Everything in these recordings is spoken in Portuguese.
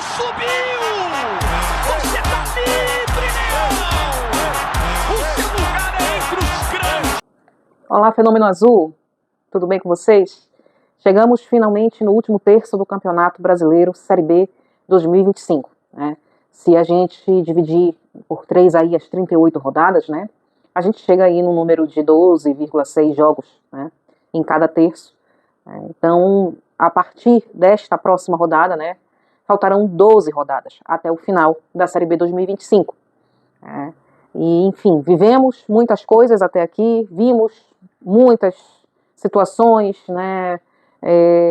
subiu! Você tá livre, Leão! O seu lugar é entre os grandes! Olá, Fenômeno Azul! Tudo bem com vocês? Chegamos finalmente no último terço do Campeonato Brasileiro Série B 2025, né? Se a gente dividir por 3 aí as 38 rodadas, né? A gente chega aí no número de 12,6 jogos, né, em cada terço. Então, a partir desta próxima rodada, né, faltarão 12 rodadas até o final da Série B 2025. Né? E, enfim, vivemos muitas coisas até aqui, vimos muitas situações, né,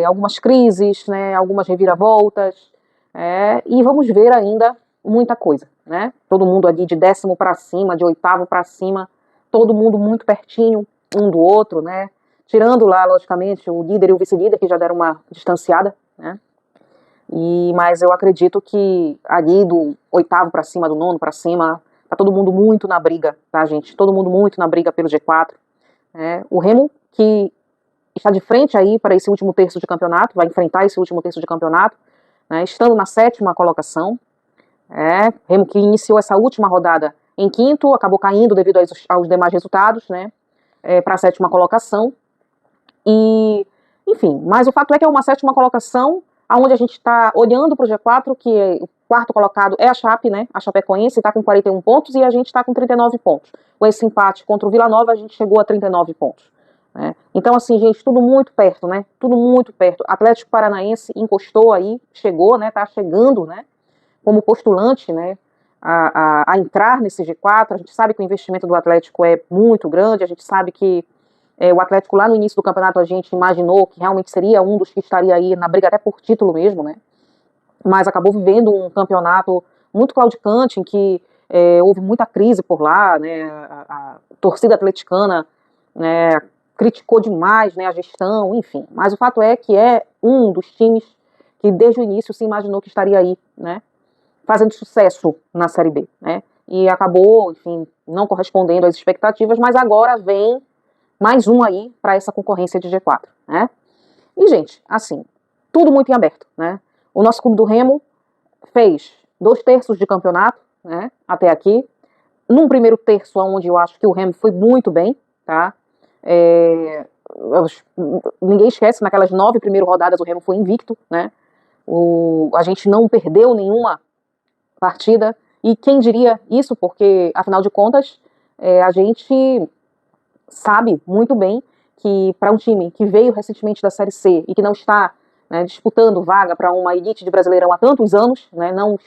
algumas crises, né, algumas reviravoltas, e vamos ver ainda muita coisa, né? Todo mundo ali de 10º para cima, de 8º para cima, todo mundo muito pertinho um do outro, né? Tirando lá, logicamente, o líder e o vice-líder, que já deram uma distanciada, né? Mas eu acredito que ali do 8º para cima, do 9º para cima, tá todo mundo muito na briga, tá, gente? Todo mundo muito na briga pelo G4. Né? O Remo, que está de frente aí para esse último terço de campeonato, vai enfrentar esse último terço de campeonato, né? Estando na 7ª colocação. Remo que iniciou essa última rodada em 5º, acabou caindo devido aos demais resultados, né, para a 7ª colocação. E, enfim, mas o fato é que é uma 7ª colocação, onde a gente está olhando para o G4, que o 4º colocado é a Chape, né, a Chapecoense está com 41 pontos e a gente está com 39 pontos. Com esse empate contra o Vila Nova, a gente chegou a 39 pontos. Né. Então, assim, gente, tudo muito perto, né, tudo muito perto. Atlético Paranaense encostou aí, chegou, né, tá chegando, né, como postulante, né, a entrar nesse G4. A gente sabe que o investimento do Atlético é muito grande, a gente sabe que o Atlético lá no início do campeonato a gente imaginou que realmente seria um dos que estaria aí na briga até por título mesmo, né, mas acabou vivendo um campeonato muito claudicante, em que houve muita crise por lá, né, a torcida atleticana, né, criticou demais, né, a gestão, enfim, mas o fato é que é um dos times que desde o início se imaginou que estaria aí, né, fazendo sucesso na Série B, né? E acabou, enfim, não correspondendo às expectativas, mas agora vem mais um aí para essa concorrência de G4, né? E, gente, assim, tudo muito em aberto, né? O nosso clube do Remo fez 2 terços de campeonato, né, até aqui. Num primeiro terço, onde eu acho que o Remo foi muito bem, tá? Ninguém esquece, naquelas 9 primeiras rodadas o Remo foi invicto, né? A gente não perdeu nenhuma partida, e quem diria isso, porque, afinal de contas, a gente sabe muito bem que para um time que veio recentemente da Série C e que não está, né, disputando vaga para uma elite de Brasileirão há tantos anos, né, não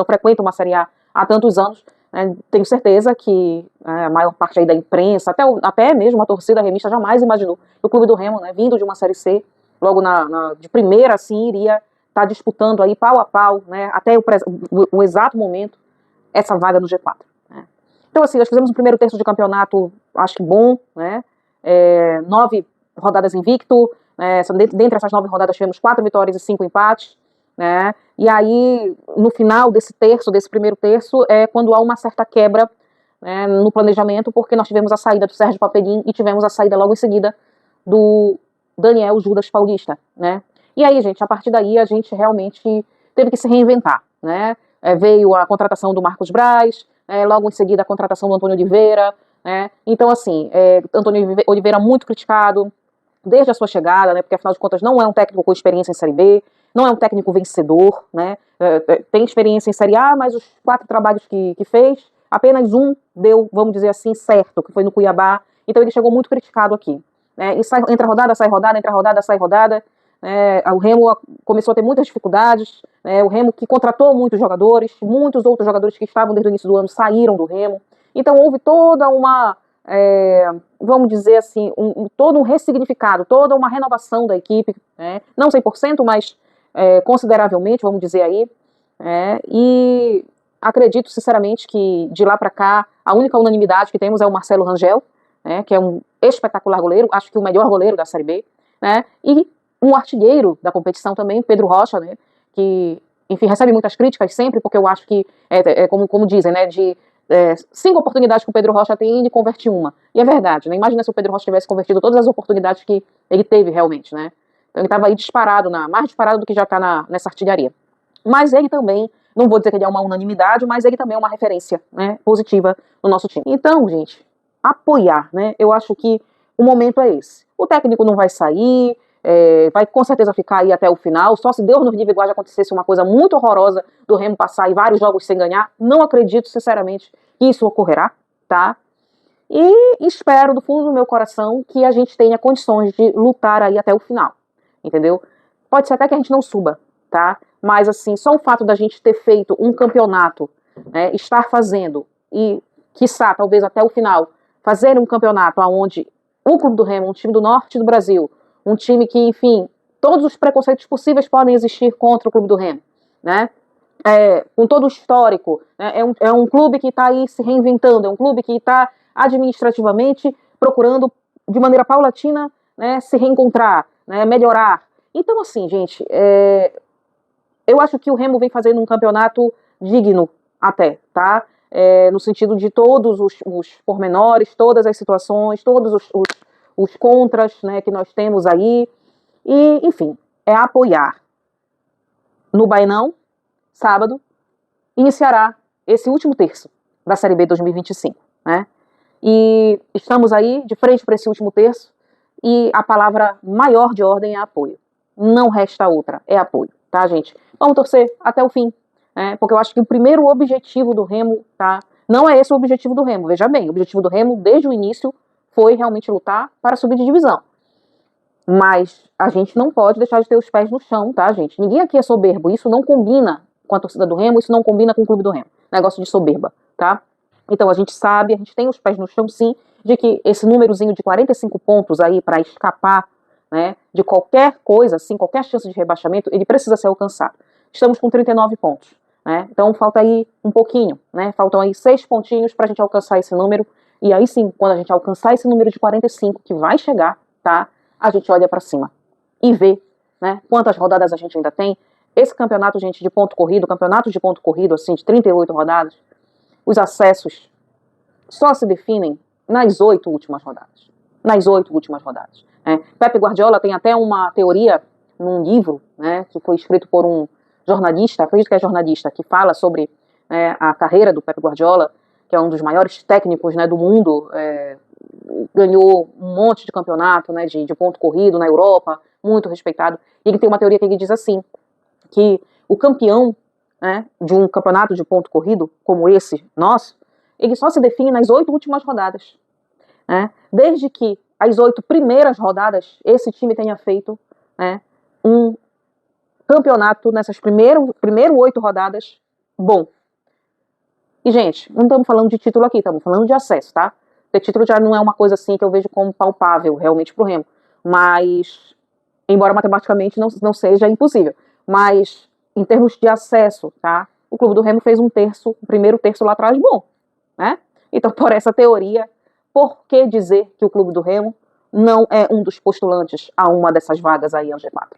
frequenta uma Série A há tantos anos, né, tenho certeza que a maior parte aí da imprensa, até mesmo a torcida remista, jamais imaginou que o clube do Remo, né, vindo de uma Série C, logo de primeira, assim, iria está disputando aí pau a pau, né, até o exato momento, essa vaga no G4. Né. Então, assim, nós fizemos o primeiro terço de campeonato, acho que bom, né, 9 rodadas invicto, né, dentre essas 9 rodadas tivemos 4 vitórias e 5 empates, né, e aí, no final desse primeiro terço, é quando há uma certa quebra, né, no planejamento, porque nós tivemos a saída do Sérgio Papelim e tivemos a saída logo em seguida do Daniel Judas Paulista, né. E aí, gente, a partir daí a gente realmente teve que se reinventar, né? Veio a contratação do Marcos Braz, logo em seguida a contratação do Antônio Oliveira, né? Então, assim, Antônio Oliveira muito criticado desde a sua chegada, né? Porque afinal de contas não é um técnico com experiência em Série B, não é um técnico vencedor, né? Tem experiência em Série A, mas os 4 trabalhos que fez, apenas um deu, vamos dizer assim, certo, que foi no Cuiabá. Então ele chegou muito criticado aqui, né? E entra rodada, sai rodada, entra rodada, sai rodada. O Remo começou a ter muitas dificuldades, o Remo que contratou muitos outros jogadores que estavam desde o início do ano saíram do Remo, então houve toda uma, vamos dizer assim, todo um ressignificado, toda uma renovação da equipe, né? Não 100%, mas consideravelmente, vamos dizer aí, e acredito sinceramente que de lá para cá, a única unanimidade que temos é o Marcelo Rangel, né, que é um espetacular goleiro, acho que o melhor goleiro da Série B, né, e um artilheiro da competição também, Pedro Rocha, né, que, enfim, recebe muitas críticas sempre, porque eu acho que, como dizem, né, de 5 oportunidades que o Pedro Rocha tem, ele converte uma. E é verdade, né, imagina se o Pedro Rocha tivesse convertido todas as oportunidades que ele teve realmente, né. Então ele estava aí disparado, mais disparado do que já está nessa artilharia. mas ele também, não vou dizer que ele é uma unanimidade, mas ele também é uma referência, né, positiva no nosso time. Então, gente, apoiar, né, eu acho que o momento é esse. O técnico não vai sair, vai com certeza ficar aí até o final, só se Deus nos livre igual acontecesse uma coisa muito horrorosa do Remo passar e vários jogos sem ganhar, não acredito sinceramente que isso ocorrerá, tá? E espero do fundo do meu coração que a gente tenha condições de lutar aí até o final, entendeu? Pode ser até que a gente não suba, tá? Mas assim, só o fato da gente ter feito um campeonato, né, estar fazendo e, quiçá, talvez até o final, fazer um campeonato onde o Clube do Remo, um time do norte do Brasil, um time que, enfim, todos os preconceitos possíveis podem existir contra o Clube do Remo, né? Com todo o histórico, né? É um clube que está aí se reinventando, é um clube que está administrativamente procurando, de maneira paulatina, né, se reencontrar, né, melhorar. Então, assim, gente, eu acho que o Remo vem fazendo um campeonato digno até, tá? No sentido de todos os pormenores, todas as situações, todos os contras, né, que nós temos aí. E, enfim, é apoiar. No Bainão, sábado, iniciará esse último terço da Série B 2025, né? E estamos aí de frente para esse último terço e a palavra maior de ordem é apoio. Não resta outra, é apoio, tá, gente? Vamos torcer até o fim, né? Porque eu acho que o primeiro objetivo do Remo, tá? Não é esse o objetivo do Remo, veja bem, o objetivo do Remo desde o início foi realmente lutar para subir de divisão. Mas a gente não pode deixar de ter os pés no chão, tá, gente? Ninguém aqui é soberbo, isso não combina com a torcida do Remo, isso não combina com o clube do Remo. Negócio de soberba, tá? Então a gente sabe, a gente tem os pés no chão sim, de que esse númerozinho de 45 pontos aí para escapar, né, de qualquer coisa, assim, qualquer chance de rebaixamento, ele precisa ser alcançado. Estamos com 39 pontos, né? Então falta aí um pouquinho, né? Faltam aí 6 pontinhos para a gente alcançar esse número, e aí sim, quando a gente alcançar esse número de 45, que vai chegar, tá? A gente olha para cima e vê, né, quantas rodadas a gente ainda tem. Esse campeonato, gente, de ponto corrido, campeonatos de ponto corrido, assim, de 38 rodadas, os acessos só se definem nas 8 últimas rodadas. Nas 8 últimas rodadas. Pepe Guardiola tem até uma teoria num livro, né, que foi escrito por um jornalista, acredito que é jornalista, que fala sobre a carreira do Pepe Guardiola, que é um dos maiores técnicos, né, do mundo, ganhou um monte de campeonato, né, de ponto corrido na Europa, muito respeitado. E ele tem uma teoria que ele diz assim, que o campeão, né, de um campeonato de ponto corrido, como esse nosso, ele só se define nas 8 últimas rodadas. Né? Desde que as 8 primeiras rodadas, esse time tenha feito, né, um campeonato nessas primeiras 8 rodadas bom. E, gente, não estamos falando de título aqui, estamos falando de acesso, tá? Porque título já não é uma coisa assim que eu vejo como palpável realmente pro Remo. Mas, embora matematicamente não seja impossível, mas em termos de acesso, tá? O Clube do Remo fez o primeiro terço lá atrás bom, né? Então, por essa teoria, por que dizer que o Clube do Remo não é um dos postulantes a uma dessas vagas aí ao G4?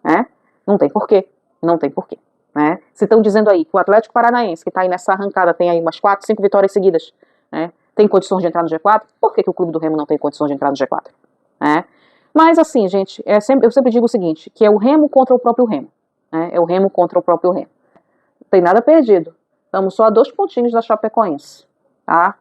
Né? Não tem porquê, não tem porquê. Né? Se estão dizendo aí que o Atlético Paranaense, que está aí nessa arrancada, tem aí umas 4, 5 vitórias seguidas, né, tem condições de entrar no G4, por que o Clube do Remo não tem condições de entrar no G4? Né? Mas assim, gente, eu sempre digo o seguinte, que é o Remo contra o próprio Remo. Né? É o Remo contra o próprio Remo. Não tem nada perdido. Estamos só a 2 pontinhos da Chapecoense. Tá?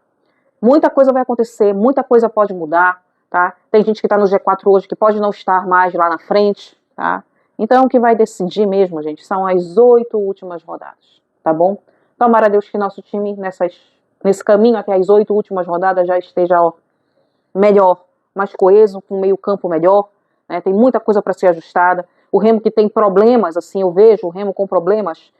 Muita coisa vai acontecer, muita coisa pode mudar. Tá? Tem gente que está no G4 hoje que pode não estar mais lá na frente. Tá? Então, o que vai decidir mesmo, gente, são as 8 últimas rodadas. Tá bom? Tomara a Deus que nosso time, nesse caminho até as 8 últimas rodadas, já esteja melhor, mais coeso, com um meio campo melhor. Né? Tem muita coisa para ser ajustada. O Remo que tem problemas, assim, eu vejo o Remo com problemas,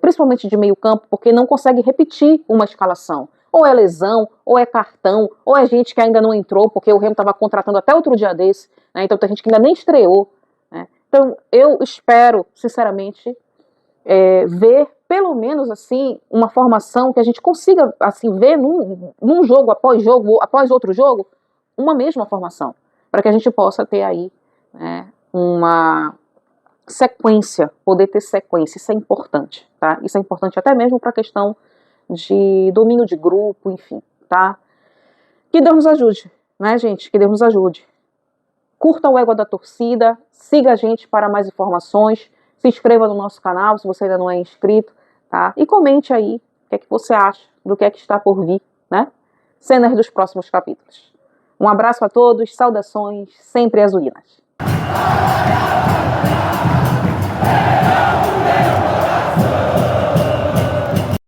principalmente de meio campo, porque não consegue repetir uma escalação. Ou é lesão, ou é cartão, ou é gente que ainda não entrou, porque o Remo estava contratando até outro dia desse, né? Então tem gente que ainda nem estreou. Né? Então eu espero, sinceramente, ver pelo menos assim uma formação que a gente consiga assim ver num jogo após outro jogo, uma mesma formação, para que a gente possa ter aí, né, uma sequência, poder ter sequência. Isso é importante, tá? Isso é importante até mesmo para a questão de domínio de grupo, enfim, tá? Que Deus nos ajude, né, gente? Que Deus nos ajude. Curta o Égua da Torcida, siga a gente para mais informações. Se inscreva no nosso canal se você ainda não é inscrito, tá? E comente aí o que é que você acha do que é que está por vir, né? Cenas dos próximos capítulos. Um abraço a todos, saudações sempre azulinas.